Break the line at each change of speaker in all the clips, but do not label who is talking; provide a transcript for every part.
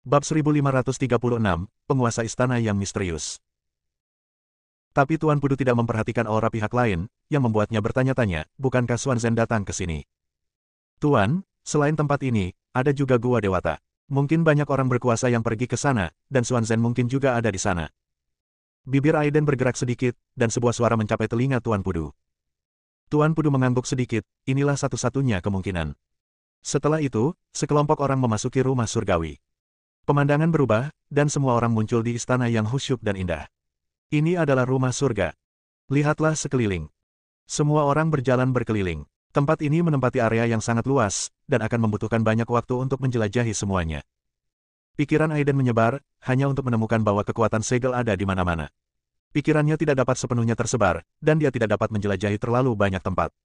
Bab 1536, Penguasa Istana yang Misterius. Tapi Tuan Pudu tidak memperhatikan aura pihak lain, yang membuatnya bertanya-tanya, bukankah Xuan Zhen datang ke sini? Tuan, selain tempat ini, ada juga Gua Dewata. Mungkin banyak orang berkuasa yang pergi ke sana, dan Xuan Zhen mungkin juga ada di sana. Bibir Aiden bergerak sedikit, dan sebuah suara mencapai telinga Tuan Pudu. Tuan Pudu mengangguk sedikit, inilah satu-satunya kemungkinan. Setelah itu, sekelompok orang memasuki rumah surgawi. Pemandangan berubah, dan semua orang muncul di istana yang khusyuk dan indah. Ini adalah rumah surga. Lihatlah sekeliling. Semua orang berjalan berkeliling. Tempat ini menempati area yang sangat luas, dan akan membutuhkan banyak waktu untuk menjelajahi semuanya. Pikiran Aiden menyebar, hanya untuk menemukan bahwa kekuatan segel ada di mana-mana. Pikirannya tidak dapat sepenuhnya tersebar, dan dia tidak dapat menjelajahi terlalu banyak tempat.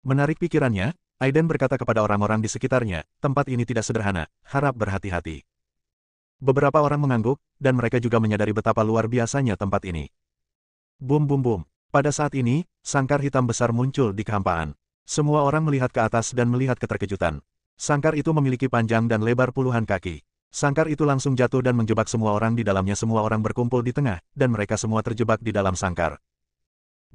Menarik pikirannya, Aiden berkata kepada orang-orang di sekitarnya, tempat ini tidak sederhana, harap berhati-hati. Beberapa orang mengangguk, dan mereka juga menyadari betapa luar biasanya tempat ini. Bum bum bum. Pada saat ini, sangkar hitam besar muncul di kehampaan. Semua orang melihat ke atas dan melihat keterkejutan. Sangkar itu memiliki panjang dan lebar puluhan kaki. Sangkar itu langsung jatuh dan menjebak semua orang di dalamnya. Semua orang berkumpul di tengah, dan mereka semua terjebak di dalam sangkar.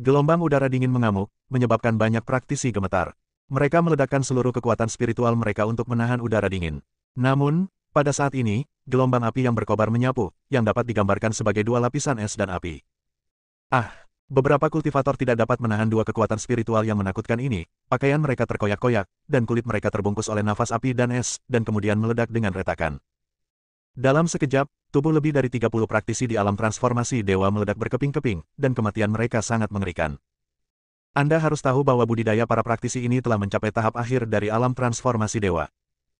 Gelombang udara dingin mengamuk, menyebabkan banyak praktisi gemetar. Mereka meledakkan seluruh kekuatan spiritual mereka untuk menahan udara dingin. Namun, pada saat ini, gelombang api yang berkobar menyapu, yang dapat digambarkan sebagai dua lapisan es dan api. Beberapa kultivator tidak dapat menahan dua kekuatan spiritual yang menakutkan ini, pakaian mereka terkoyak-koyak, dan kulit mereka terbungkus oleh nafas api dan es, dan kemudian meledak dengan retakan. Dalam sekejap, tubuh lebih dari 30 praktisi di alam transformasi dewa meledak berkeping-keping, dan kematian mereka sangat mengerikan. Anda harus tahu bahwa budidaya para praktisi ini telah mencapai tahap akhir dari alam transformasi dewa.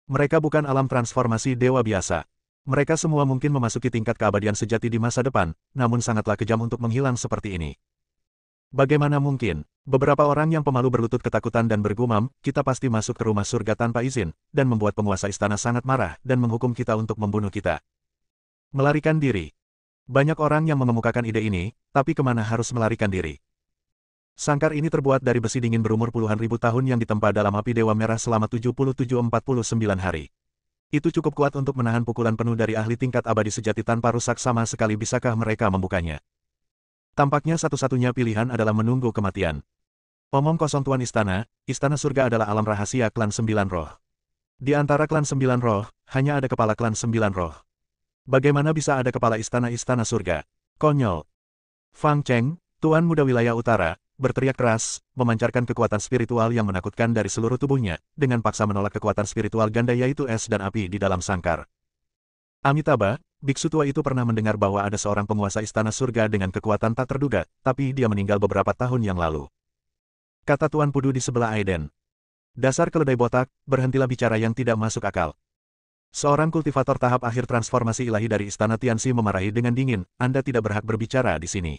Mereka bukan alam transformasi dewa biasa. Mereka semua mungkin memasuki tingkat keabadian sejati di masa depan, namun sangatlah kejam untuk menghilang seperti ini. Bagaimana mungkin? Beberapa orang yang pemalu berlutut ketakutan dan bergumam, kita pasti masuk ke rumah surga tanpa izin, dan membuat penguasa istana sangat marah dan menghukum kita untuk membunuh kita. Melarikan diri. Banyak orang yang mengemukakan ide ini, tapi kemana harus melarikan diri? Sangkar ini terbuat dari besi dingin berumur puluhan ribu tahun yang ditempa dalam api Dewa Merah selama 77-49 hari. Itu cukup kuat untuk menahan pukulan penuh dari ahli tingkat abadi sejati tanpa rusak sama sekali. Bisakah mereka membukanya? Tampaknya satu-satunya pilihan adalah menunggu kematian. Omong kosong Tuan Istana, Istana Surga adalah alam rahasia klan 9 roh. Di antara klan 9 roh, hanya ada kepala klan 9 roh. Bagaimana bisa ada kepala istana-istana surga? Konyol. Fang Cheng, Tuan Muda Wilayah Utara, berteriak keras, memancarkan kekuatan spiritual yang menakutkan dari seluruh tubuhnya, dengan paksa menolak kekuatan spiritual ganda yaitu es dan api di dalam sangkar. Amitabha, biksu tua itu pernah mendengar bahwa ada seorang penguasa istana surga dengan kekuatan tak terduga, tapi dia meninggal beberapa tahun yang lalu. Kata Tuan Pudu di sebelah Aiden. Dasar keledai botak, berhentilah bicara yang tidak masuk akal. Seorang kultivator tahap akhir transformasi ilahi dari Istana Tianxi memarahi dengan dingin, Anda tidak berhak berbicara di sini.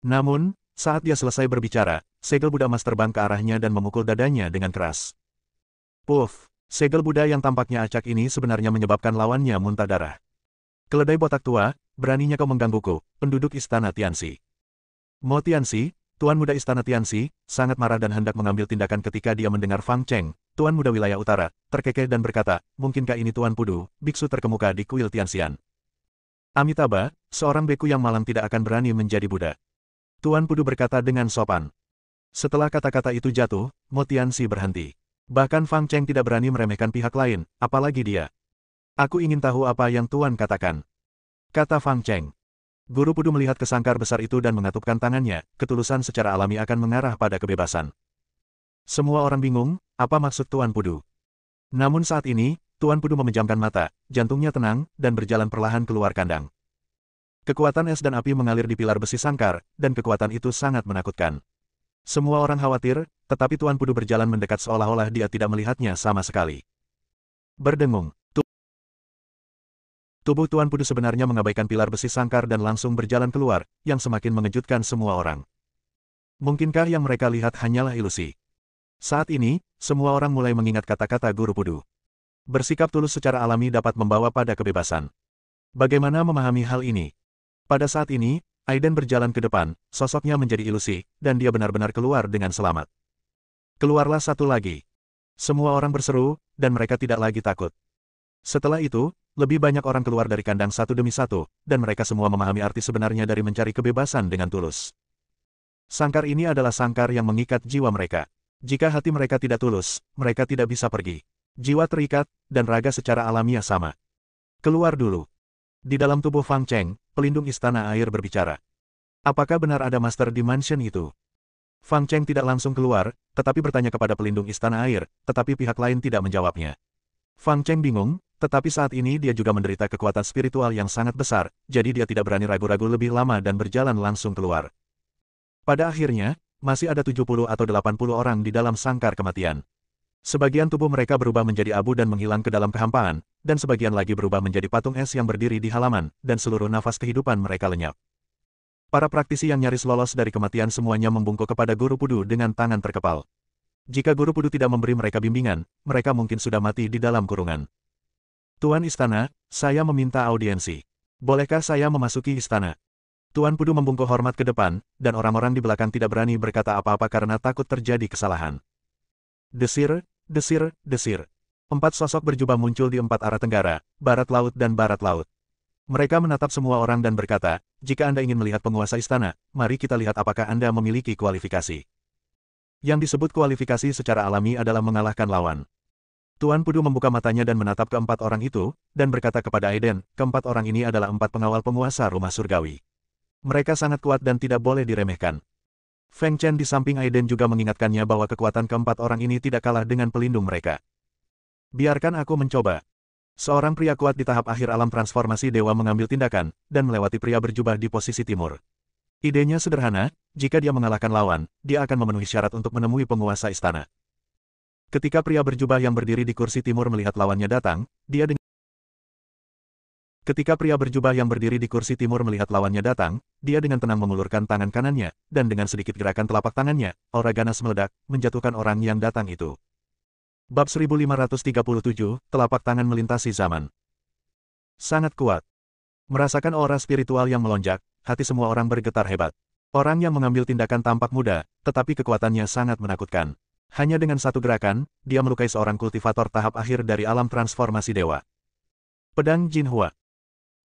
Namun, saat dia selesai berbicara, segel Buddha emas terbang ke arahnya dan memukul dadanya dengan keras. Puff, segel Buddha yang tampaknya acak ini sebenarnya menyebabkan lawannya muntah darah. Keledai botak tua, beraninya kau menggangguku, penduduk Istana Tianxi. Mo Tianxi, Tuan Muda Istana Tianxi, sangat marah dan hendak mengambil tindakan ketika dia mendengar Fang Cheng, Tuan Muda Wilayah Utara, terkekeh dan berkata, mungkinkah ini Tuan Pudu, biksu terkemuka di kuil Tianxian? Amitabha, seorang beku yang malang tidak akan berani menjadi Buddha. Tuan Pudu berkata dengan sopan. Setelah kata-kata itu jatuh, Mo Tianxi berhenti. Bahkan Fang Cheng tidak berani meremehkan pihak lain, apalagi dia. Aku ingin tahu apa yang Tuan katakan. Kata Fang Cheng. Guru Pudu melihat ke sangkar besar itu dan mengatupkan tangannya, ketulusan secara alami akan mengarah pada kebebasan. Semua orang bingung, apa maksud Tuan Pudu? Namun saat ini, Tuan Pudu memejamkan mata, jantungnya tenang, dan berjalan perlahan keluar kandang. Kekuatan es dan api mengalir di pilar besi sangkar, dan kekuatan itu sangat menakutkan. Semua orang khawatir, tetapi Tuan Pudu berjalan mendekat seolah-olah dia tidak melihatnya sama sekali. Berdengung. Tubuh Tuan Pudu sebenarnya mengabaikan pilar besi sangkar dan langsung berjalan keluar, yang semakin mengejutkan semua orang. Mungkinkah yang mereka lihat hanyalah ilusi? Saat ini, semua orang mulai mengingat kata-kata Guru Pudu. Bersikap tulus secara alami dapat membawa pada kebebasan. Bagaimana memahami hal ini? Pada saat ini, Aiden berjalan ke depan, sosoknya menjadi ilusi, dan dia benar-benar keluar dengan selamat. Keluarlah satu lagi. Semua orang berseru, dan mereka tidak lagi takut. Setelah itu, Lebih banyak orang keluar dari kandang satu demi satu, dan mereka semua memahami arti sebenarnya dari mencari kebebasan dengan tulus. Sangkar ini adalah sangkar yang mengikat jiwa mereka. Jika hati mereka tidak tulus, mereka tidak bisa pergi. Jiwa terikat, dan raga secara alamiah sama. Keluar dulu. Di dalam tubuh Fang Cheng, pelindung istana air berbicara. Apakah benar ada Master Dimension itu? Fang Cheng tidak langsung keluar, tetapi bertanya kepada pelindung istana air, tetapi pihak lain tidak menjawabnya. Fang Cheng bingung, tetapi saat ini dia juga menderita kekuatan spiritual yang sangat besar, jadi dia tidak berani ragu-ragu lebih lama dan berjalan langsung keluar. Pada akhirnya, masih ada 70 atau 80 orang di dalam sangkar kematian. Sebagian tubuh mereka berubah menjadi abu dan menghilang ke dalam kehampaan, dan sebagian lagi berubah menjadi patung es yang berdiri di halaman, dan seluruh nafas kehidupan mereka lenyap. Para praktisi yang nyaris lolos dari kematian semuanya membungkuk kepada Guru Pudu dengan tangan terkepal. Jika Guru Pudu tidak memberi mereka bimbingan, mereka mungkin sudah mati di dalam kurungan. Tuan Istana, saya meminta audiensi. Bolehkah saya memasuki istana? Tuan Pudu membungkuk hormat ke depan, dan orang-orang di belakang tidak berani berkata apa-apa karena takut terjadi kesalahan. Desir, desir, desir. 4 sosok berjubah muncul di 4 arah tenggara, barat laut dan barat laut. Mereka menatap semua orang dan berkata, jika Anda ingin melihat penguasa istana, mari kita lihat apakah Anda memiliki kualifikasi. Yang disebut kualifikasi secara alami adalah mengalahkan lawan. Tuan Pudu membuka matanya dan menatap ke-4 orang itu, dan berkata kepada Aiden, ke-4 orang ini adalah 4 pengawal penguasa rumah surgawi. Mereka sangat kuat dan tidak boleh diremehkan. Feng Chen di samping Aiden juga mengingatkannya bahwa kekuatan ke-4 orang ini tidak kalah dengan pelindung mereka. Biarkan aku mencoba. Seorang pria kuat di tahap akhir alam transformasi dewa mengambil tindakan, dan melewati pria berjubah di posisi timur. Idenya sederhana, jika dia mengalahkan lawan, dia akan memenuhi syarat untuk menemui penguasa istana. Ketika pria berjubah yang berdiri di kursi timur melihat lawannya datang, Ketika pria berjubah yang berdiri di kursi timur melihat lawannya datang, dia dengan tenang mengulurkan tangan kanannya, dan dengan sedikit gerakan telapak tangannya, aura ganas meledak, menjatuhkan orang yang datang itu. Bab 1537, telapak tangan melintasi zaman. Sangat kuat. Merasakan aura spiritual yang melonjak, hati semua orang bergetar hebat. Orang yang mengambil tindakan tampak muda, tetapi kekuatannya sangat menakutkan. Hanya dengan satu gerakan, dia melukai seorang kultivator tahap akhir dari alam transformasi dewa. Pedang Jinhua.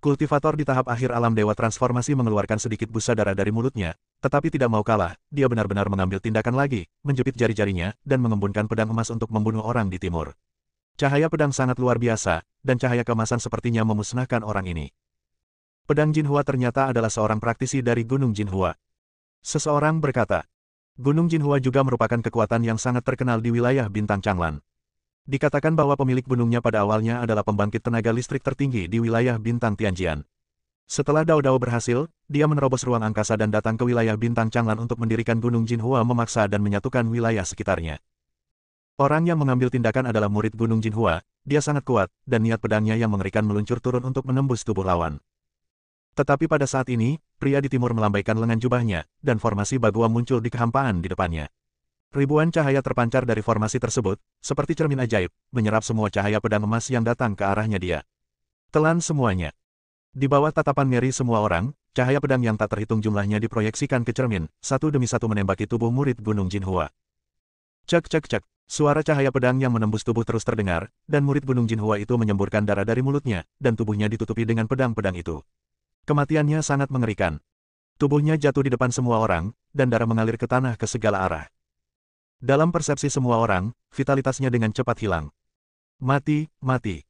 Kultivator di tahap akhir alam dewa transformasi mengeluarkan sedikit busa darah dari mulutnya, tetapi tidak mau kalah, dia benar-benar mengambil tindakan lagi, menjepit jari-jarinya, dan mengembunkan pedang emas untuk membunuh orang di timur. Cahaya pedang sangat luar biasa, dan cahaya keemasan sepertinya memusnahkan orang ini. Pedang Jinhua ternyata adalah seorang praktisi dari Gunung Jinhua. Seseorang berkata, Gunung Jinhua juga merupakan kekuatan yang sangat terkenal di wilayah Bintang Changlan. Dikatakan bahwa pemilik gunungnya pada awalnya adalah pembangkit tenaga listrik tertinggi di wilayah Bintang Tianjian. Setelah Dao Dao berhasil, dia menerobos ruang angkasa dan datang ke wilayah Bintang Changlan untuk mendirikan Gunung Jinhua memaksa dan menyatukan wilayah sekitarnya. Orang yang mengambil tindakan adalah murid Gunung Jinhua, dia sangat kuat, dan niat pedangnya yang mengerikan meluncur turun untuk menembus tubuh lawan. Tetapi pada saat ini, pria di timur melambaikan lengan jubahnya, dan formasi Bagua muncul di kehampaan di depannya. Ribuan cahaya terpancar dari formasi tersebut, seperti cermin ajaib, menyerap semua cahaya pedang emas yang datang ke arahnya dia. Telan semuanya. Di bawah tatapan ngeri semua orang, cahaya pedang yang tak terhitung jumlahnya diproyeksikan ke cermin, satu demi satu menembaki tubuh murid Gunung Jinhua. Cek cek cek, suara cahaya pedang yang menembus tubuh terus terdengar, dan murid Gunung Jinhua itu menyemburkan darah dari mulutnya, dan tubuhnya ditutupi dengan pedang-pedang itu. Kematiannya sangat mengerikan. Tubuhnya jatuh di depan semua orang, dan darah mengalir ke tanah ke segala arah. Dalam persepsi semua orang, vitalitasnya dengan cepat hilang. Mati, mati.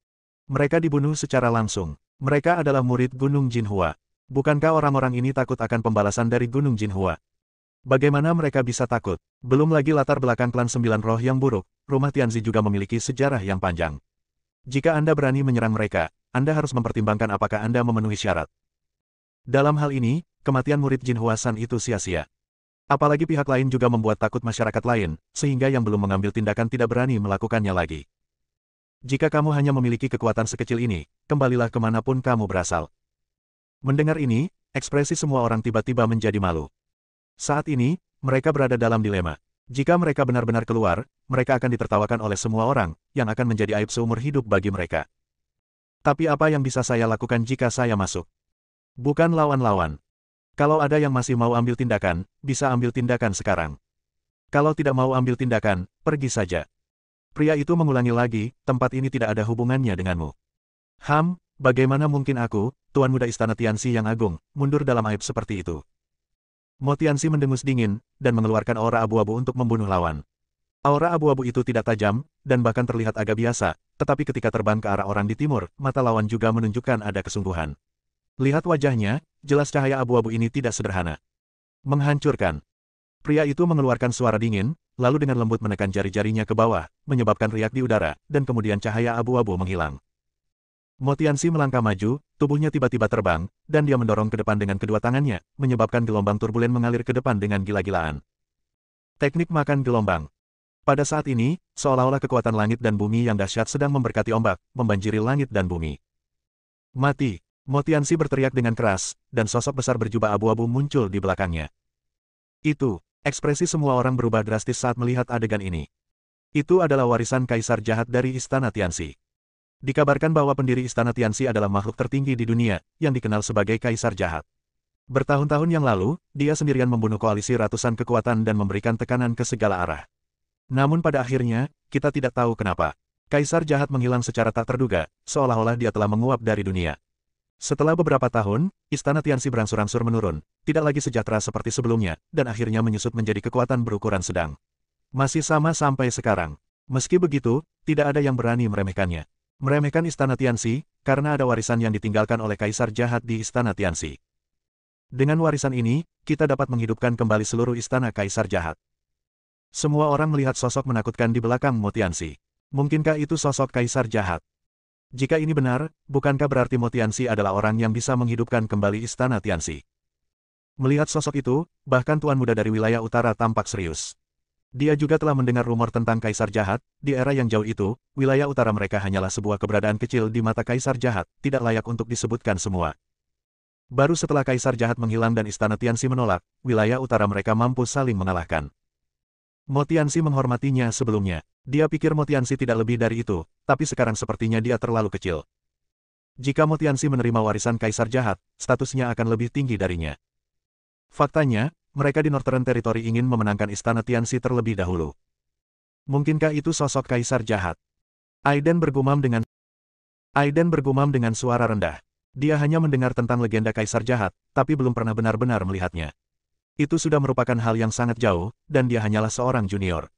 Mereka dibunuh secara langsung. Mereka adalah murid Gunung Jinhua. Bukankah orang-orang ini takut akan pembalasan dari Gunung Jinhua? Bagaimana mereka bisa takut? Belum lagi latar belakang klan 9 roh yang buruk, rumah Tianzi juga memiliki sejarah yang panjang. Jika Anda berani menyerang mereka, Anda harus mempertimbangkan apakah Anda memenuhi syarat. Dalam hal ini, kematian murid Jinhua San itu sia-sia. Apalagi pihak lain juga membuat takut masyarakat lain, sehingga yang belum mengambil tindakan tidak berani melakukannya lagi. Jika kamu hanya memiliki kekuatan sekecil ini, kembalilah kemanapun kamu berasal. Mendengar ini, ekspresi semua orang tiba-tiba menjadi malu. Saat ini, mereka berada dalam dilema. Jika mereka benar-benar keluar, mereka akan ditertawakan oleh semua orang, yang akan menjadi aib seumur hidup bagi mereka. Tapi apa yang bisa saya lakukan jika saya masuk? Bukan lawan-lawan. Kalau ada yang masih mau ambil tindakan, bisa ambil tindakan sekarang. Kalau tidak mau ambil tindakan, pergi saja. Pria itu mengulangi lagi, tempat ini tidak ada hubungannya denganmu. Bagaimana mungkin aku, Tuan Muda Istana Tianxi yang agung, mundur dalam aib seperti itu? Mo Tianxi mendengus dingin, dan mengeluarkan aura abu-abu untuk membunuh lawan. Aura abu-abu itu tidak tajam, dan bahkan terlihat agak biasa, tetapi ketika terbang ke arah orang di timur, mata lawan juga menunjukkan ada kesungguhan. Lihat wajahnya, jelas cahaya abu-abu ini tidak sederhana. Menghancurkan. Pria itu mengeluarkan suara dingin, lalu dengan lembut menekan jari-jarinya ke bawah, menyebabkan riak di udara, dan kemudian cahaya abu-abu menghilang. Mo Tianxi melangkah maju, tubuhnya tiba-tiba terbang, dan dia mendorong ke depan dengan kedua tangannya, menyebabkan gelombang turbulen mengalir ke depan dengan gila-gilaan. Teknik makan gelombang. Pada saat ini, seolah-olah kekuatan langit dan bumi yang dahsyat sedang memberkati ombak, membanjiri langit dan bumi. Mati! Mo Tianxi berteriak dengan keras, dan sosok besar berjubah abu-abu muncul di belakangnya. Itu, ekspresi semua orang berubah drastis saat melihat adegan ini. Itu adalah warisan kaisar jahat dari Istana Tianxi. Dikabarkan bahwa pendiri Istana Tianxi adalah makhluk tertinggi di dunia, yang dikenal sebagai kaisar jahat. Bertahun-tahun yang lalu, dia sendirian membunuh koalisi ratusan kekuatan dan memberikan tekanan ke segala arah. Namun pada akhirnya, kita tidak tahu kenapa. Kaisar jahat menghilang secara tak terduga, seolah-olah dia telah menguap dari dunia. Setelah beberapa tahun, Istana Tianxi berangsur-angsur menurun, tidak lagi sejahtera seperti sebelumnya, dan akhirnya menyusut menjadi kekuatan berukuran sedang. Masih sama sampai sekarang. Meski begitu, tidak ada yang berani meremehkannya. Meremehkan Istana Tianxi, karena ada warisan yang ditinggalkan oleh kaisar jahat di Istana Tianxi. Dengan warisan ini, kita dapat menghidupkan kembali seluruh istana kaisar jahat. Semua orang melihat sosok menakutkan di belakang Mo Tianxi. Mungkinkah itu sosok kaisar jahat? Jika ini benar, bukankah berarti Mo Tianxi adalah orang yang bisa menghidupkan kembali Istana Tianxi? Melihat sosok itu, bahkan Tuan Muda dari wilayah utara tampak serius. Dia juga telah mendengar rumor tentang kaisar jahat, di era yang jauh itu, wilayah utara mereka hanyalah sebuah keberadaan kecil di mata kaisar jahat, tidak layak untuk disebutkan semua. Baru setelah kaisar jahat menghilang dan Istana Tianxi menolak, wilayah utara mereka mampu saling mengalahkan. Mo Tianxi menghormatinya sebelumnya. Dia pikir Mo Tianxi tidak lebih dari itu, tapi sekarang sepertinya dia terlalu kecil. Jika Mo Tianxi menerima warisan kaisar jahat, statusnya akan lebih tinggi darinya. Faktanya, mereka di Northern Territory ingin memenangkan Istana Tianxi terlebih dahulu. Mungkinkah itu sosok kaisar jahat? Aiden bergumam dengan suara rendah. Dia hanya mendengar tentang legenda kaisar jahat, tapi belum pernah benar-benar melihatnya. Itu sudah merupakan hal yang sangat jauh, dan dia hanyalah seorang junior.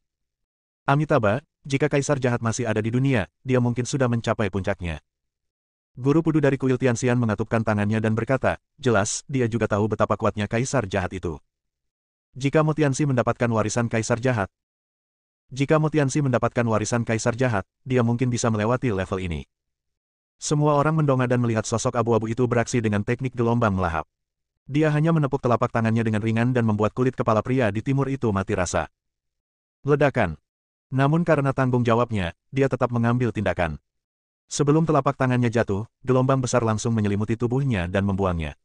Amitabha, jika kaisar jahat masih ada di dunia, dia mungkin sudah mencapai puncaknya. Guru Pudu dari kuil Tianxian mengatupkan tangannya dan berkata, jelas, dia juga tahu betapa kuatnya kaisar jahat itu. Jika Mo Tianxi mendapatkan warisan kaisar jahat, dia mungkin bisa melewati level ini. Semua orang mendongak dan melihat sosok abu-abu itu beraksi dengan teknik gelombang melahap. Dia hanya menepuk telapak tangannya dengan ringan dan membuat kulit kepala pria di timur itu mati rasa. Ledakan. Namun karena tanggung jawabnya, dia tetap mengambil tindakan. Sebelum telapak tangannya jatuh, gelombang besar langsung menyelimuti tubuhnya dan membuangnya.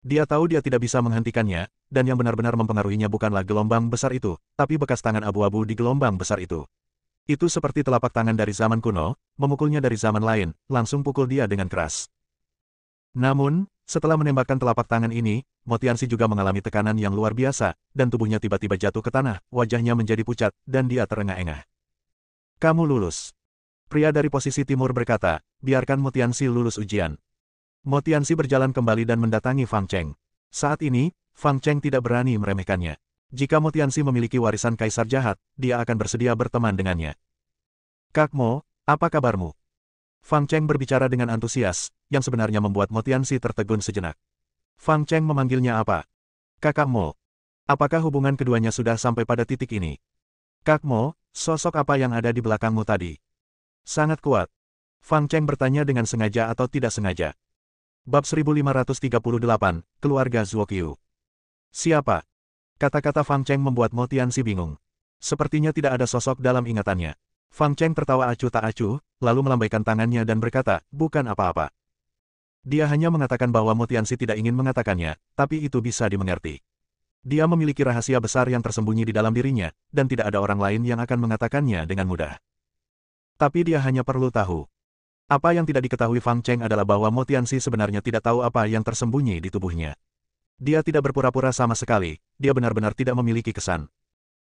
Dia tahu dia tidak bisa menghentikannya, dan yang benar-benar mempengaruhinya bukanlah gelombang besar itu, tapi bekas tangan abu-abu di gelombang besar itu. Itu seperti telapak tangan dari zaman kuno, memukulnya dari zaman lain, langsung pukul dia dengan keras. Namun, setelah menembakkan telapak tangan ini, Mo Tianxi juga mengalami tekanan yang luar biasa, dan tubuhnya tiba-tiba jatuh ke tanah, wajahnya menjadi pucat, dan dia terengah-engah. Kamu lulus. Pria dari posisi timur berkata, biarkan Mo Tianxi lulus ujian. Mo Tianxi berjalan kembali dan mendatangi Fang Cheng. Saat ini, Fang Cheng tidak berani meremehkannya. Jika Mo Tianxi memiliki warisan kaisar jahat, dia akan bersedia berteman dengannya. Kak Mo, apa kabarmu? Fang Cheng berbicara dengan antusias, yang sebenarnya membuat Mo Tianxi tertegun sejenak. Fang Cheng memanggilnya apa? Kakak Mo. Apakah hubungan keduanya sudah sampai pada titik ini? Kak Mo, sosok apa yang ada di belakangmu tadi? Sangat kuat. Fang Cheng bertanya dengan sengaja atau tidak sengaja. Bab 1538, Keluarga Zuokyu. Siapa? Kata-kata Fang Cheng membuat Mo Tianxi bingung. Sepertinya tidak ada sosok dalam ingatannya. Fang Cheng tertawa acuh tak acuh, lalu melambaikan tangannya dan berkata, bukan apa-apa. Dia hanya mengatakan bahwa Mo Tianxi tidak ingin mengatakannya, tapi itu bisa dimengerti. Dia memiliki rahasia besar yang tersembunyi di dalam dirinya, dan tidak ada orang lain yang akan mengatakannya dengan mudah. Tapi dia hanya perlu tahu. Apa yang tidak diketahui Fang Cheng adalah bahwa Mo Tianxi sebenarnya tidak tahu apa yang tersembunyi di tubuhnya. Dia tidak berpura-pura sama sekali, dia benar-benar tidak memiliki kesan.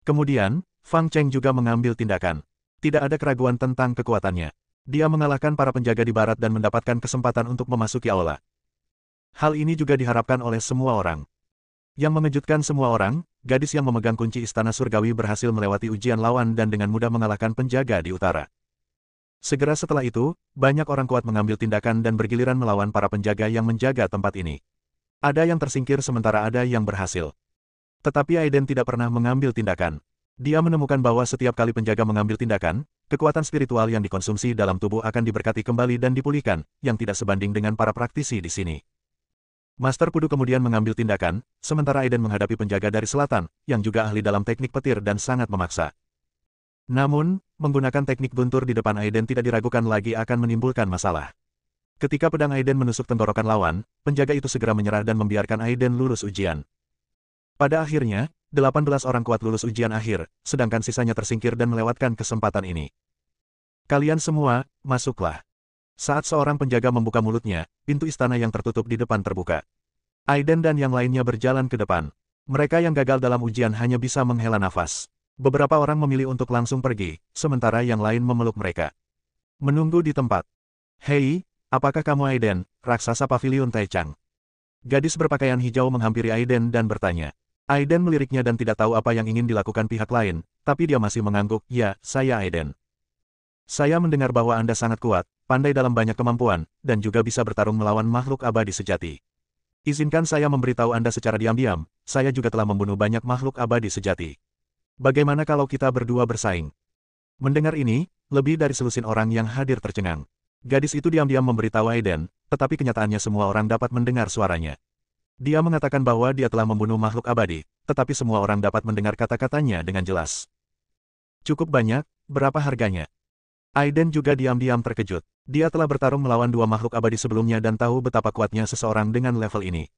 Kemudian, Fang Cheng juga mengambil tindakan. Tidak ada keraguan tentang kekuatannya. Dia mengalahkan para penjaga di barat dan mendapatkan kesempatan untuk memasuki aula. Hal ini juga diharapkan oleh semua orang. Yang mengejutkan semua orang, gadis yang memegang kunci istana surgawi berhasil melewati ujian lawan dan dengan mudah mengalahkan penjaga di utara. Segera setelah itu, banyak orang kuat mengambil tindakan dan bergiliran melawan para penjaga yang menjaga tempat ini. Ada yang tersingkir sementara ada yang berhasil. Tetapi Aiden tidak pernah mengambil tindakan. Dia menemukan bahwa setiap kali penjaga mengambil tindakan, kekuatan spiritual yang dikonsumsi dalam tubuh akan diberkati kembali dan dipulihkan, yang tidak sebanding dengan para praktisi di sini. Master Pudu kemudian mengambil tindakan, sementara Aiden menghadapi penjaga dari selatan, yang juga ahli dalam teknik petir dan sangat memaksa. Namun, menggunakan teknik guntur di depan Aiden tidak diragukan lagi akan menimbulkan masalah. Ketika pedang Aiden menusuk tenggorokan lawan, penjaga itu segera menyerah dan membiarkan Aiden lulus ujian. Pada akhirnya, 18 orang kuat lulus ujian akhir, sedangkan sisanya tersingkir dan melewatkan kesempatan ini. Kalian semua, masuklah. Saat seorang penjaga membuka mulutnya, pintu istana yang tertutup di depan terbuka. Aiden dan yang lainnya berjalan ke depan. Mereka yang gagal dalam ujian hanya bisa menghela nafas. Beberapa orang memilih untuk langsung pergi, sementara yang lain memeluk mereka. Menunggu di tempat. Hei, apakah kamu Aiden, raksasa pavilion Taechang? Gadis berpakaian hijau menghampiri Aiden dan bertanya. Aiden meliriknya dan tidak tahu apa yang ingin dilakukan pihak lain, tapi dia masih mengangguk, ya, saya Aiden. Saya mendengar bahwa Anda sangat kuat, pandai dalam banyak kemampuan, dan juga bisa bertarung melawan makhluk abadi sejati. Izinkan saya memberitahu Anda secara diam-diam, saya juga telah membunuh banyak makhluk abadi sejati. Bagaimana kalau kita berdua bersaing? Mendengar ini, lebih dari selusin orang yang hadir tercengang. Gadis itu diam-diam memberitahu Aiden, tetapi kenyataannya semua orang dapat mendengar suaranya. Dia mengatakan bahwa dia telah membunuh makhluk abadi, tetapi semua orang dapat mendengar kata-katanya dengan jelas. Cukup banyak, berapa harganya? Aiden juga diam-diam terkejut. Dia telah bertarung melawan dua makhluk abadi sebelumnya dan tahu betapa kuatnya seseorang dengan level ini.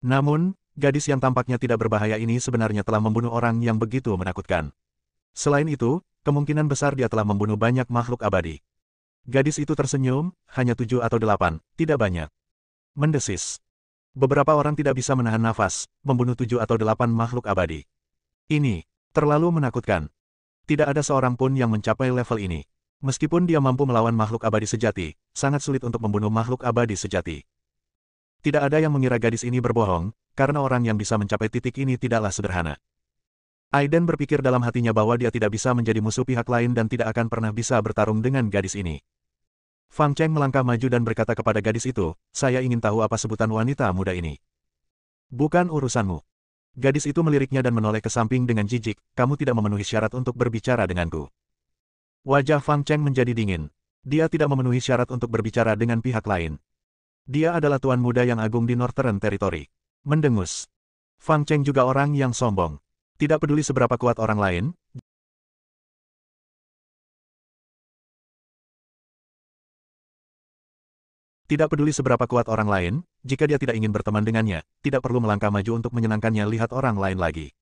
Namun, gadis yang tampaknya tidak berbahaya ini sebenarnya telah membunuh orang yang begitu menakutkan. Selain itu, kemungkinan besar dia telah membunuh banyak makhluk abadi. Gadis itu tersenyum, hanya 7 atau 8, tidak banyak. Mendesis. Beberapa orang tidak bisa menahan nafas, membunuh 7 atau 8 makhluk abadi. Ini terlalu menakutkan. Tidak ada seorang pun yang mencapai level ini. Meskipun dia mampu melawan makhluk abadi sejati, sangat sulit untuk membunuh makhluk abadi sejati. Tidak ada yang mengira gadis ini berbohong, karena orang yang bisa mencapai titik ini tidaklah sederhana. Aiden berpikir dalam hatinya bahwa dia tidak bisa menjadi musuh pihak lain dan tidak akan pernah bisa bertarung dengan gadis ini. Fang Cheng melangkah maju dan berkata kepada gadis itu, saya ingin tahu apa sebutan wanita muda ini. Bukan urusanmu. Gadis itu meliriknya dan menoleh ke samping dengan jijik, kamu tidak memenuhi syarat untuk berbicara denganku. Wajah Fang Cheng menjadi dingin. Dia tidak memenuhi syarat untuk berbicara dengan pihak lain. Dia adalah tuan muda yang agung di Northern Territory. Mendengus. Fang Cheng juga orang yang sombong. Tidak peduli seberapa kuat orang lain, jika dia tidak ingin berteman dengannya, tidak perlu melangkah maju untuk menyenangkannya lihat orang lain lagi.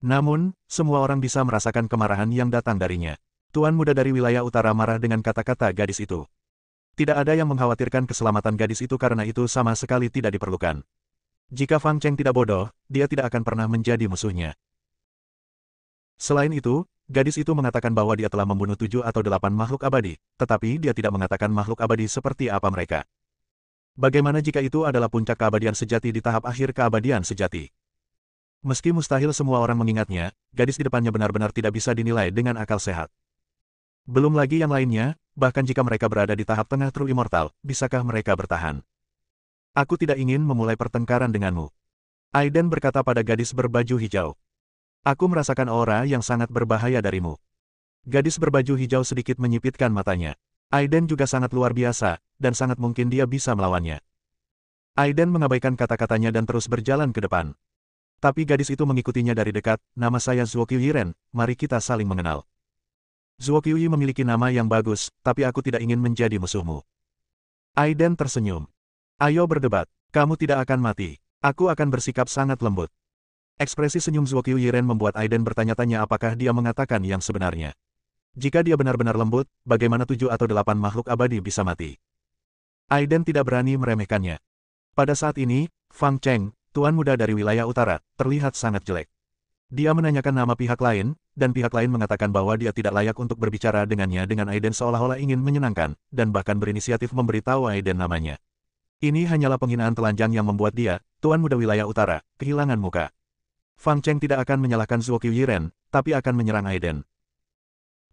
Namun, semua orang bisa merasakan kemarahan yang datang darinya. Tuan muda dari wilayah utara marah dengan kata-kata gadis itu. Tidak ada yang mengkhawatirkan keselamatan gadis itu karena itu sama sekali tidak diperlukan. Jika Fang Cheng tidak bodoh, dia tidak akan pernah menjadi musuhnya. Selain itu, gadis itu mengatakan bahwa dia telah membunuh 7 atau 8 makhluk abadi, tetapi dia tidak mengatakan makhluk abadi seperti apa mereka. Bagaimana jika itu adalah puncak keabadian sejati di tahap akhir keabadian sejati? Meski mustahil semua orang mengingatnya, gadis di depannya benar-benar tidak bisa dinilai dengan akal sehat. Belum lagi yang lainnya, bahkan jika mereka berada di tahap tengah True Immortal, bisakah mereka bertahan? Aku tidak ingin memulai pertengkaran denganmu. Aiden berkata pada gadis berbaju hijau. Aku merasakan aura yang sangat berbahaya darimu. Gadis berbaju hijau sedikit menyipitkan matanya. Aiden juga sangat luar biasa, dan sangat mungkin dia bisa melawannya. Aiden mengabaikan kata-katanya dan terus berjalan ke depan. Tapi gadis itu mengikutinya dari dekat, nama saya Zuo Qiuyiren, mari kita saling mengenal. Zuo Qiuyi memiliki nama yang bagus, tapi aku tidak ingin menjadi musuhmu. Aiden tersenyum. Ayo berdebat, kamu tidak akan mati. Aku akan bersikap sangat lembut. Ekspresi senyum Zuo Qiuyiren membuat Aiden bertanya-tanya apakah dia mengatakan yang sebenarnya. Jika dia benar-benar lembut, bagaimana 7 atau 8 makhluk abadi bisa mati? Aiden tidak berani meremehkannya. Pada saat ini, Fang Cheng, tuan muda dari wilayah utara, terlihat sangat jelek. Dia menanyakan nama pihak lain, dan pihak lain mengatakan bahwa dia tidak layak untuk berbicara dengannya dengan Aiden seolah-olah ingin menyenangkan, dan bahkan berinisiatif memberitahu Aiden namanya. Ini hanyalah penghinaan telanjang yang membuat dia, Tuan Muda Wilayah Utara, kehilangan muka. Fang Cheng tidak akan menyalahkan Zuo Qiuyiren, tapi akan menyerang Aiden.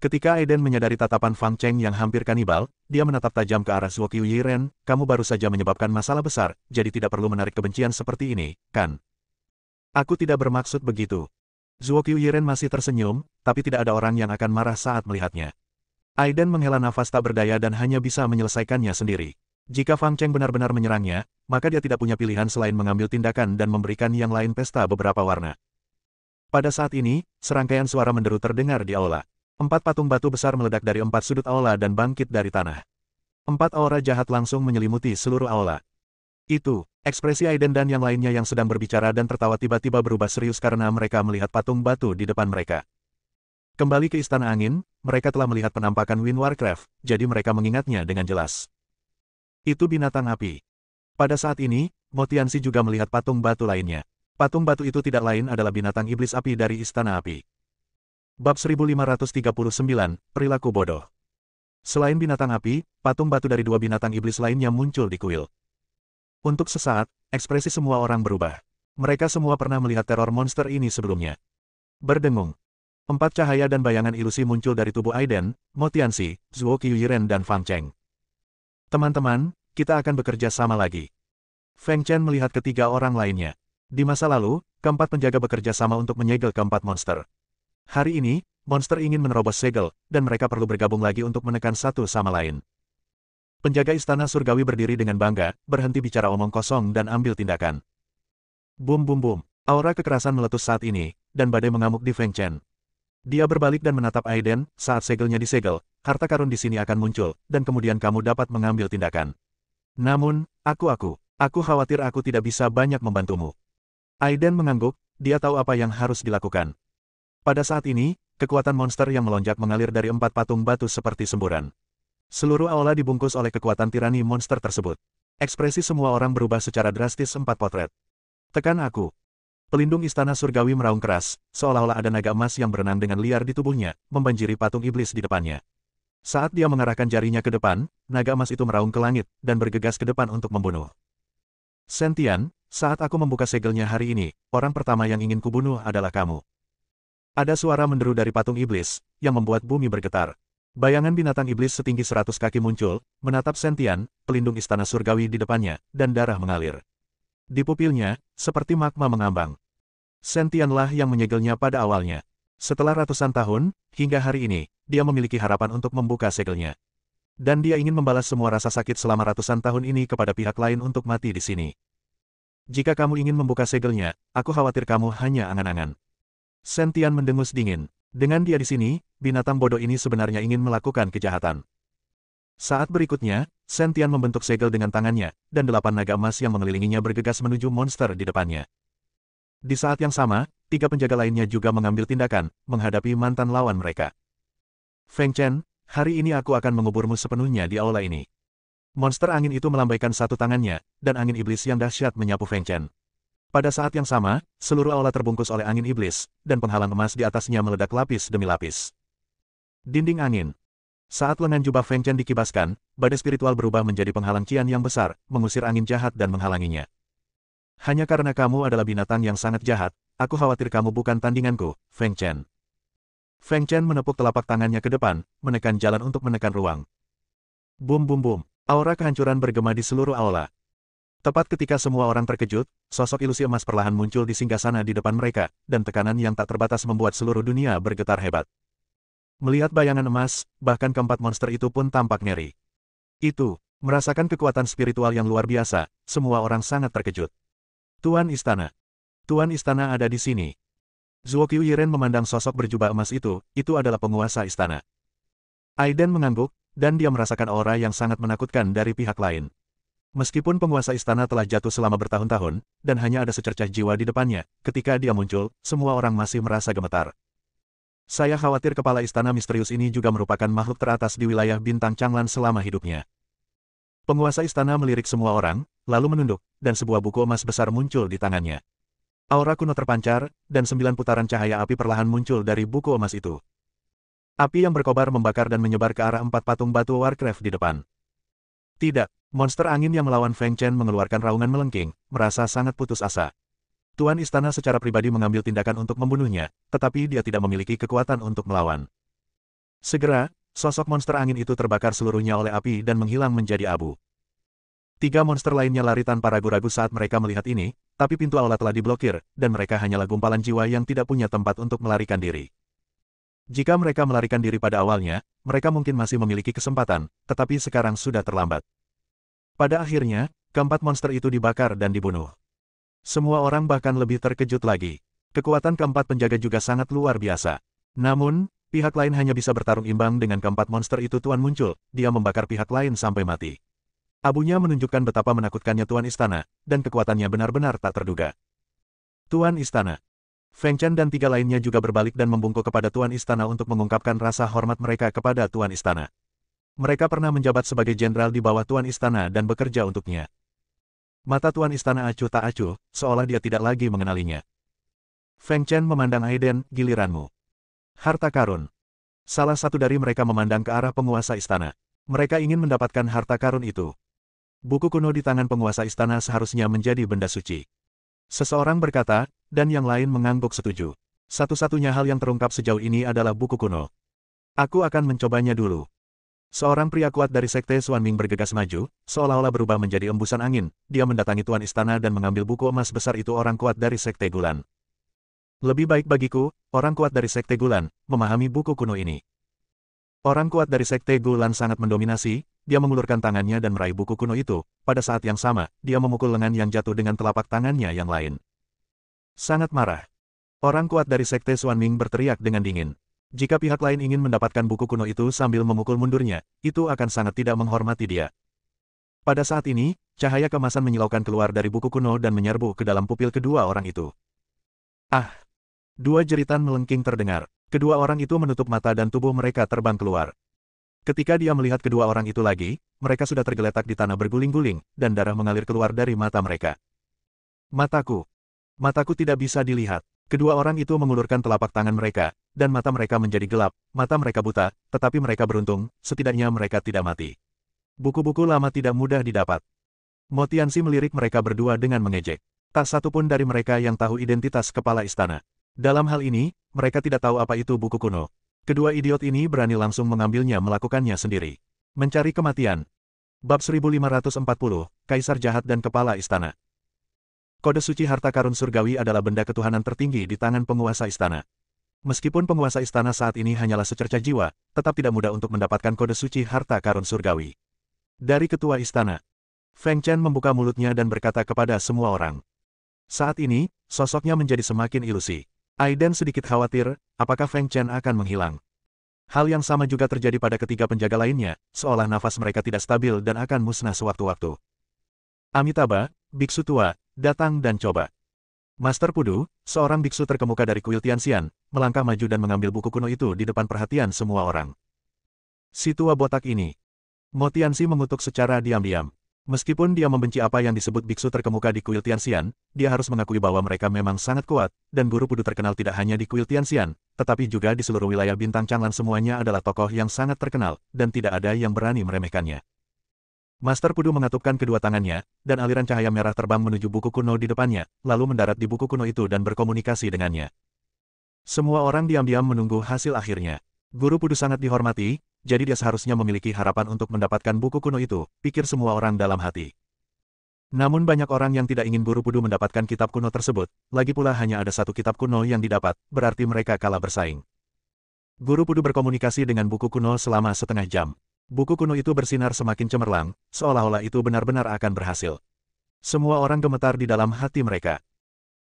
Ketika Aiden menyadari tatapan Fang Cheng yang hampir kanibal, dia menatap tajam ke arah Zuo Qiuyiren, kamu baru saja menyebabkan masalah besar, jadi tidak perlu menarik kebencian seperti ini, kan? Aku tidak bermaksud begitu. Zuo Qiuyiren masih tersenyum, tapi tidak ada orang yang akan marah saat melihatnya. Aiden menghela nafas tak berdaya dan hanya bisa menyelesaikannya sendiri. Jika Fang Cheng benar-benar menyerangnya, maka dia tidak punya pilihan selain mengambil tindakan dan memberikan yang lain pesta beberapa warna. Pada saat ini, serangkaian suara menderu terdengar di aula. 4 patung batu besar meledak dari 4 sudut aula dan bangkit dari tanah. 4 aura jahat langsung menyelimuti seluruh aula. Itu, ekspresi Aiden dan yang lainnya yang sedang berbicara dan tertawa tiba-tiba berubah serius karena mereka melihat patung batu di depan mereka. Kembali ke Istana Angin, mereka telah melihat penampakan Wind Warcraft, jadi mereka mengingatnya dengan jelas. Itu binatang api. Pada saat ini, Mo Tianxi juga melihat patung batu lainnya. Patung batu itu tidak lain adalah binatang iblis api dari Istana Api. Bab 1539, Perilaku Bodoh. Selain binatang api, patung batu dari 2 binatang iblis lainnya muncul di kuil. Untuk sesaat, ekspresi semua orang berubah. Mereka semua pernah melihat teror monster ini sebelumnya. Berdengung. 4 cahaya dan bayangan ilusi muncul dari tubuh Aiden, Mo Tianxi, Zuo Qiuyiren dan Fang Cheng. Teman-teman, kita akan bekerja sama lagi. Feng Chen melihat ketiga orang lainnya. Di masa lalu, keempat penjaga bekerja sama untuk menyegel keempat monster. Hari ini, monster ingin menerobos segel, dan mereka perlu bergabung lagi untuk menekan satu sama lain. Penjaga Istana Surgawi berdiri dengan bangga, berhenti bicara omong kosong dan ambil tindakan. Bum bum bum, aura kekerasan meletus saat ini, dan badai mengamuk di Feng Chen. Dia berbalik dan menatap Aiden, saat segelnya disegel, harta karun di sini akan muncul, dan kemudian kamu dapat mengambil tindakan. Namun, aku khawatir aku tidak bisa banyak membantumu. Aiden mengangguk, dia tahu apa yang harus dilakukan. Pada saat ini, kekuatan monster yang melonjak mengalir dari 4 patung batu seperti semburan. Seluruh aula dibungkus oleh kekuatan tirani monster tersebut. Ekspresi semua orang berubah secara drastis 4 potret. Tekan aku. Pelindung Istana Surgawi meraung keras, seolah-olah ada naga emas yang berenang dengan liar di tubuhnya, membanjiri patung iblis di depannya. Saat dia mengarahkan jarinya ke depan, naga emas itu meraung ke langit, dan bergegas ke depan untuk membunuh. Sentian, saat aku membuka segelnya hari ini, orang pertama yang ingin kubunuh adalah kamu. Ada suara menderu dari patung iblis, yang membuat bumi bergetar. Bayangan binatang iblis setinggi 100 kaki muncul, menatap Sentian, pelindung Istana Surgawi di depannya, dan darah mengalir. Di pupilnya, seperti magma mengambang. Sentianlah yang menyegelnya pada awalnya. Setelah ratusan tahun, hingga hari ini, dia memiliki harapan untuk membuka segelnya. Dan dia ingin membalas semua rasa sakit selama ratusan tahun ini kepada pihak lain untuk mati di sini. Jika kamu ingin membuka segelnya, aku khawatir kamu hanya angan-angan. Sentian mendengus dingin. Dengan dia di sini, binatang bodoh ini sebenarnya ingin melakukan kejahatan. Saat berikutnya, Sentian membentuk segel dengan tangannya, dan 8 naga emas yang mengelilinginya bergegas menuju monster di depannya. Di saat yang sama, 3 penjaga lainnya juga mengambil tindakan, menghadapi mantan lawan mereka. Feng Chen, hari ini aku akan menguburmu sepenuhnya di aula ini. Monster angin itu melambaikan satu tangannya, dan angin iblis yang dahsyat menyapu Feng Chen. Pada saat yang sama, seluruh aula terbungkus oleh angin iblis, dan penghalang emas di atasnya meledak lapis demi lapis. Dinding angin. Saat lengan jubah Feng Chen dikibaskan, badai spiritual berubah menjadi penghalang cian yang besar, mengusir angin jahat dan menghalanginya. Hanya karena kamu adalah binatang yang sangat jahat, aku khawatir kamu bukan tandinganku, Feng Chen. Feng Chen menepuk telapak tangannya ke depan, menekan jalan untuk menekan ruang. Bum bum bum, aura kehancuran bergema di seluruh aula. Tepat ketika semua orang terkejut, sosok ilusi emas perlahan muncul di singgasana di depan mereka, dan tekanan yang tak terbatas membuat seluruh dunia bergetar hebat. Melihat bayangan emas, bahkan keempat monster itu pun tampak ngeri. Itu, merasakan kekuatan spiritual yang luar biasa, semua orang sangat terkejut. Tuan Istana. Tuan Istana ada di sini. Zuo Qiuyiren memandang sosok berjubah emas itu adalah penguasa istana. Aiden mengangguk, dan dia merasakan aura yang sangat menakutkan dari pihak lain. Meskipun penguasa istana telah jatuh selama bertahun-tahun, dan hanya ada secercah jiwa di depannya, ketika dia muncul, semua orang masih merasa gemetar. Saya khawatir kepala istana misterius ini juga merupakan makhluk teratas di wilayah bintang Changlan selama hidupnya. Penguasa istana melirik semua orang, lalu menunduk, dan sebuah buku emas besar muncul di tangannya. Aura kuno terpancar, dan 9 putaran cahaya api perlahan muncul dari buku emas itu. Api yang berkobar membakar dan menyebar ke arah 4 patung batu Warcraft di depan. Tidak, monster angin yang melawan Feng Chen mengeluarkan raungan melengking, merasa sangat putus asa. Tuan Istana secara pribadi mengambil tindakan untuk membunuhnya, tetapi dia tidak memiliki kekuatan untuk melawan. Segera, sosok monster angin itu terbakar seluruhnya oleh api dan menghilang menjadi abu. 3 monster lainnya lari tanpa ragu-ragu saat mereka melihat ini, tapi pintu aula telah diblokir, dan mereka hanyalah gumpalan jiwa yang tidak punya tempat untuk melarikan diri. Jika mereka melarikan diri pada awalnya, mereka mungkin masih memiliki kesempatan, tetapi sekarang sudah terlambat. Pada akhirnya, keempat monster itu dibakar dan dibunuh. Semua orang bahkan lebih terkejut lagi. Kekuatan keempat penjaga juga sangat luar biasa. Namun, pihak lain hanya bisa bertarung imbang dengan keempat monster itu. Tuan muncul, dia membakar pihak lain sampai mati. Abunya menunjukkan betapa menakutkannya Tuan Istana, dan kekuatannya benar-benar tak terduga. Tuan Istana. Feng Chen dan 3 lainnya juga berbalik dan membungkuk kepada Tuan Istana untuk mengungkapkan rasa hormat mereka kepada Tuan Istana. Mereka pernah menjabat sebagai jenderal di bawah Tuan Istana dan bekerja untuknya. Mata Tuan Istana acuh tak acuh, seolah dia tidak lagi mengenalinya. Feng Chen memandang Aiden, giliranmu. Harta karun. Salah satu dari mereka memandang ke arah penguasa istana. Mereka ingin mendapatkan harta karun itu. Buku kuno di tangan penguasa istana seharusnya menjadi benda suci. Seseorang berkata, dan yang lain mengangguk setuju. Satu-satunya hal yang terungkap sejauh ini adalah buku kuno. Aku akan mencobanya dulu. Seorang pria kuat dari Sekte Xuanming bergegas maju, seolah-olah berubah menjadi embusan angin. Dia mendatangi Tuan Istana dan mengambil buku emas besar itu. Orang kuat dari Sekte Gulan. Lebih baik bagiku, orang kuat dari Sekte Gulan, memahami buku kuno ini. Orang kuat dari Sekte Gulan sangat mendominasi. Dia mengulurkan tangannya dan meraih buku kuno itu. Pada saat yang sama, dia memukul lengan yang jatuh dengan telapak tangannya yang lain. Sangat marah. Orang kuat dari Sekte Xuanming berteriak dengan dingin. Jika pihak lain ingin mendapatkan buku kuno itu sambil memukul mundurnya, itu akan sangat tidak menghormati dia. Pada saat ini, cahaya kemasan menyilaukan keluar dari buku kuno dan menyerbu ke dalam pupil kedua orang itu. Ah! 2 jeritan melengking terdengar. Kedua orang itu menutup mata dan tubuh mereka terbang keluar. Ketika dia melihat kedua orang itu lagi, mereka sudah tergeletak di tanah berguling-guling, dan darah mengalir keluar dari mata mereka. Mataku. Mataku tidak bisa dilihat. Kedua orang itu mengulurkan telapak tangan mereka, dan mata mereka menjadi gelap, mata mereka buta, tetapi mereka beruntung, setidaknya mereka tidak mati. Buku-buku lama tidak mudah didapat. Mo Tianxi melirik mereka berdua dengan mengejek. Tak satu pun dari mereka yang tahu identitas kepala istana. Dalam hal ini, mereka tidak tahu apa itu buku kuno. Kedua idiot ini berani langsung mengambilnya melakukannya sendiri. Mencari kematian. Bab 1540, Kaisar Jahat dan Kepala Istana. Kode suci harta karun surgawi adalah benda ketuhanan tertinggi di tangan penguasa istana. Meskipun penguasa istana saat ini hanyalah secercah jiwa, tetap tidak mudah untuk mendapatkan kode suci harta karun surgawi. Dari ketua istana, Feng Chen membuka mulutnya dan berkata kepada semua orang. Saat ini, sosoknya menjadi semakin ilusi. Aiden sedikit khawatir, apakah Feng Chen akan menghilang. Hal yang sama juga terjadi pada ketiga penjaga lainnya, seolah nafas mereka tidak stabil dan akan musnah sewaktu-waktu. Amitabha, biksu tua, datang dan coba. Master Pudu, seorang biksu terkemuka dari kuil Tianxian, melangkah maju dan mengambil buku kuno itu di depan perhatian semua orang. Si tua botak ini. Mo Tianxi mengutuk secara diam-diam. Meskipun dia membenci apa yang disebut biksu terkemuka di kuil Tianxian, dia harus mengakui bahwa mereka memang sangat kuat, dan guru Pudu terkenal tidak hanya di kuil Tianxian, tetapi juga di seluruh wilayah Bintang Changlan. Semuanya adalah tokoh yang sangat terkenal, dan tidak ada yang berani meremehkannya. Master Pudu mengatupkan kedua tangannya, dan aliran cahaya merah terbang menuju buku kuno di depannya, lalu mendarat di buku kuno itu dan berkomunikasi dengannya. Semua orang diam-diam menunggu hasil akhirnya. Guru Pudu sangat dihormati, jadi dia seharusnya memiliki harapan untuk mendapatkan buku kuno itu, pikir semua orang dalam hati. Namun banyak orang yang tidak ingin Guru Pudu mendapatkan kitab kuno tersebut, lagi pula hanya ada satu kitab kuno yang didapat, berarti mereka kalah bersaing. Guru Pudu berkomunikasi dengan buku kuno selama setengah jam. Buku kuno itu bersinar semakin cemerlang, seolah-olah itu benar-benar akan berhasil. Semua orang gemetar di dalam hati mereka.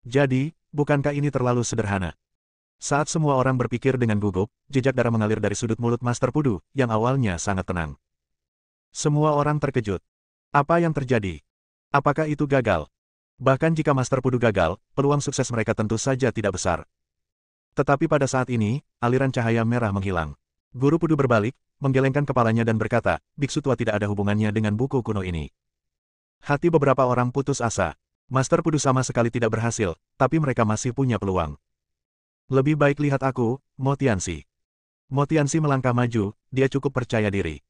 Jadi, bukankah ini terlalu sederhana? Saat semua orang berpikir dengan gugup, jejak darah mengalir dari sudut mulut Master Pudu, yang awalnya sangat tenang. Semua orang terkejut. Apa yang terjadi? Apakah itu gagal? Bahkan jika Master Pudu gagal, peluang sukses mereka tentu saja tidak besar. Tetapi pada saat ini, aliran cahaya merah menghilang. Guru Pudu berbalik, menggelengkan kepalanya dan berkata, biksu tua tidak ada hubungannya dengan buku kuno ini. Hati beberapa orang putus asa. Master Pudu sama sekali tidak berhasil, tapi mereka masih punya peluang. Lebih baik lihat aku, Mo Tianxi. Mo Tianxi melangkah maju, dia cukup percaya diri.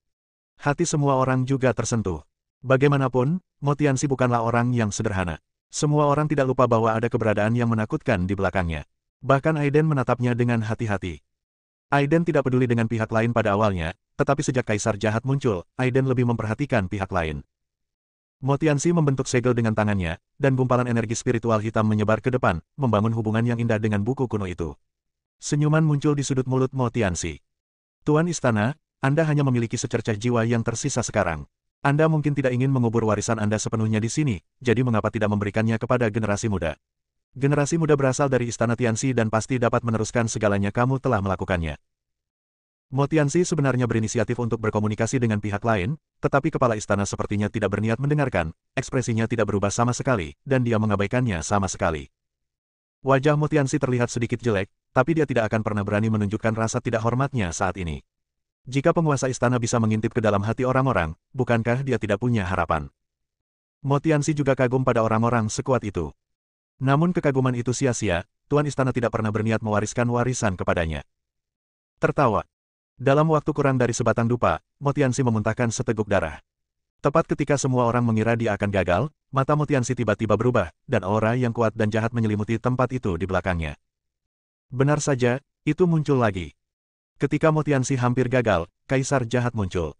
Hati semua orang juga tersentuh. Bagaimanapun, Mo Tianxi bukanlah orang yang sederhana. Semua orang tidak lupa bahwa ada keberadaan yang menakutkan di belakangnya. Bahkan Aiden menatapnya dengan hati-hati. Aiden tidak peduli dengan pihak lain pada awalnya, tetapi sejak Kaisar Jahat muncul, Aiden lebih memperhatikan pihak lain. Mo Tianxi membentuk segel dengan tangannya, dan gumpalan energi spiritual hitam menyebar ke depan, membangun hubungan yang indah dengan buku kuno itu. Senyuman muncul di sudut mulut Mo Tianxi. Tuan Istana, Anda hanya memiliki secercah jiwa yang tersisa sekarang. Anda mungkin tidak ingin mengubur warisan Anda sepenuhnya di sini, jadi mengapa tidak memberikannya kepada generasi muda? Generasi muda berasal dari Istana Tianxi dan pasti dapat meneruskan segalanya. Kamu telah melakukannya. Mo Tianxi sebenarnya berinisiatif untuk berkomunikasi dengan pihak lain, tetapi kepala istana sepertinya tidak berniat mendengarkan, ekspresinya tidak berubah sama sekali, dan dia mengabaikannya sama sekali. Wajah Mo Tianxi terlihat sedikit jelek, tapi dia tidak akan pernah berani menunjukkan rasa tidak hormatnya saat ini. Jika penguasa istana bisa mengintip ke dalam hati orang-orang, bukankah dia tidak punya harapan? Mo Tianxi juga kagum pada orang-orang sekuat itu. Namun kekaguman itu sia-sia, Tuan Istana tidak pernah berniat mewariskan warisan kepadanya. Tertawa. Dalam waktu kurang dari sebatang dupa, Mo Tianxi memuntahkan seteguk darah. Tepat ketika semua orang mengira dia akan gagal, mata Mo Tianxi tiba-tiba berubah, dan aura yang kuat dan jahat menyelimuti tempat itu di belakangnya. Benar saja, itu muncul lagi. Ketika Mo Tianxi hampir gagal, Kaisar Jahat muncul.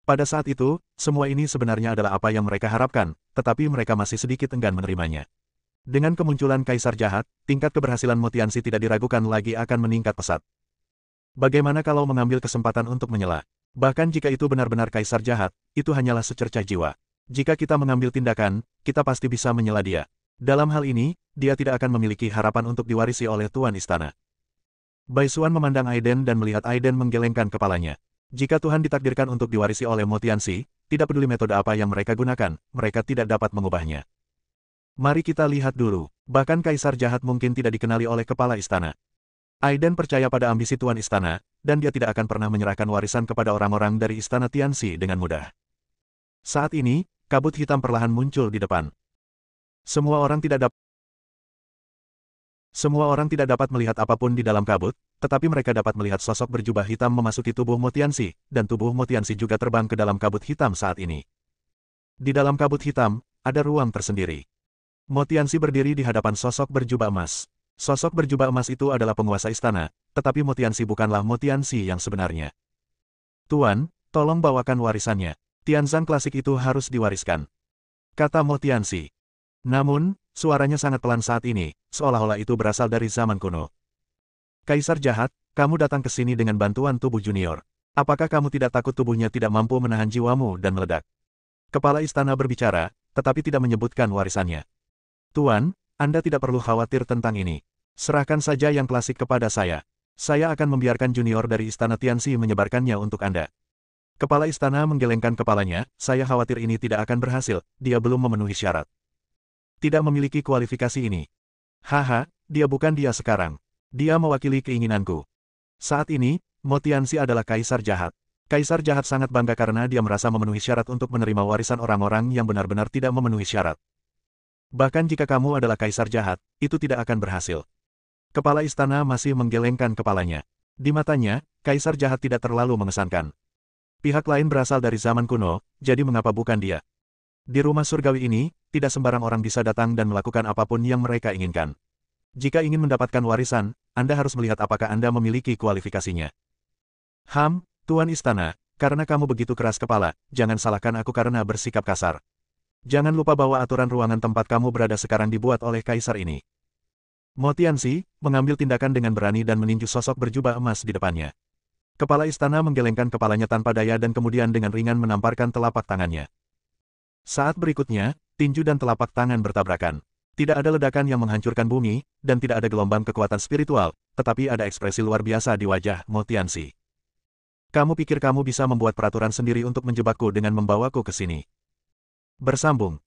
Pada saat itu, semua ini sebenarnya adalah apa yang mereka harapkan, tetapi mereka masih sedikit enggan menerimanya. Dengan kemunculan Kaisar Jahat, tingkat keberhasilan Mo Tianxi tidak diragukan lagi akan meningkat pesat. Bagaimana kalau mengambil kesempatan untuk menyela? Bahkan jika itu benar-benar Kaisar Jahat, itu hanyalah secercah jiwa. Jika kita mengambil tindakan, kita pasti bisa menyela dia. Dalam hal ini, dia tidak akan memiliki harapan untuk diwarisi oleh Tuan Istana. Bai Xuan memandang Aiden dan melihat Aiden menggelengkan kepalanya. Jika Tuhan ditakdirkan untuk diwarisi oleh Mo Tianxi, tidak peduli metode apa yang mereka gunakan, mereka tidak dapat mengubahnya. Mari kita lihat dulu, bahkan Kaisar Jahat mungkin tidak dikenali oleh kepala istana. Aiden percaya pada ambisi Tuan Istana, dan dia tidak akan pernah menyerahkan warisan kepada orang-orang dari Istana Tianxi dengan mudah. Saat ini, kabut hitam perlahan muncul di depan. Semua orang tidak dapat melihat apapun di dalam kabut, tetapi mereka dapat melihat sosok berjubah hitam memasuki tubuh Mo Tianxi, dan tubuh Mo Tianxi juga terbang ke dalam kabut hitam saat ini. Di dalam kabut hitam, ada ruang tersendiri. Mo Tianxi berdiri di hadapan sosok berjubah emas. Sosok berjubah emas itu adalah penguasa istana, tetapi Mo Tianxi bukanlah Mo Tianxi yang sebenarnya. Tuan, tolong bawakan warisannya. Tianzang klasik itu harus diwariskan, kata Mo Tianxi. Namun, suaranya sangat pelan saat ini, seolah-olah itu berasal dari zaman kuno. Kaisar Jahat, kamu datang ke sini dengan bantuan tubuh junior. Apakah kamu tidak takut tubuhnya tidak mampu menahan jiwamu dan meledak? Kepala istana berbicara, tetapi tidak menyebutkan warisannya. Tuan, Anda tidak perlu khawatir tentang ini. Serahkan saja yang klasik kepada saya. Saya akan membiarkan junior dari Istana Tianxi menyebarkannya untuk Anda. Kepala istana menggelengkan kepalanya, saya khawatir ini tidak akan berhasil, dia belum memenuhi syarat. Tidak memiliki kualifikasi ini. Haha, dia bukan dia sekarang. Dia mewakili keinginanku. Saat ini, Mo Tianxi adalah Kaisar Jahat. Kaisar Jahat sangat bangga karena dia merasa memenuhi syarat untuk menerima warisan orang-orang yang benar-benar tidak memenuhi syarat. Bahkan jika kamu adalah Kaisar Jahat, itu tidak akan berhasil. Kepala istana masih menggelengkan kepalanya. Di matanya, Kaisar Jahat tidak terlalu mengesankan. Pihak lain berasal dari zaman kuno, jadi mengapa bukan dia? Di rumah surgawi ini, tidak sembarang orang bisa datang dan melakukan apapun yang mereka inginkan. Jika ingin mendapatkan warisan, Anda harus melihat apakah Anda memiliki kualifikasinya. Tuan Istana, karena kamu begitu keras kepala, jangan salahkan aku karena bersikap kasar. Jangan lupa bahwa aturan ruangan tempat kamu berada sekarang dibuat oleh Kaisar ini. Mo Tianxi mengambil tindakan dengan berani dan meninju sosok berjubah emas di depannya. Kepala istana menggelengkan kepalanya tanpa daya dan kemudian dengan ringan menamparkan telapak tangannya. Saat berikutnya, tinju dan telapak tangan bertabrakan. Tidak ada ledakan yang menghancurkan bumi, dan tidak ada gelombang kekuatan spiritual, tetapi ada ekspresi luar biasa di wajah Mo Tianxi. Kamu pikir kamu bisa membuat peraturan sendiri untuk menjebakku dengan membawaku ke sini? Bersambung.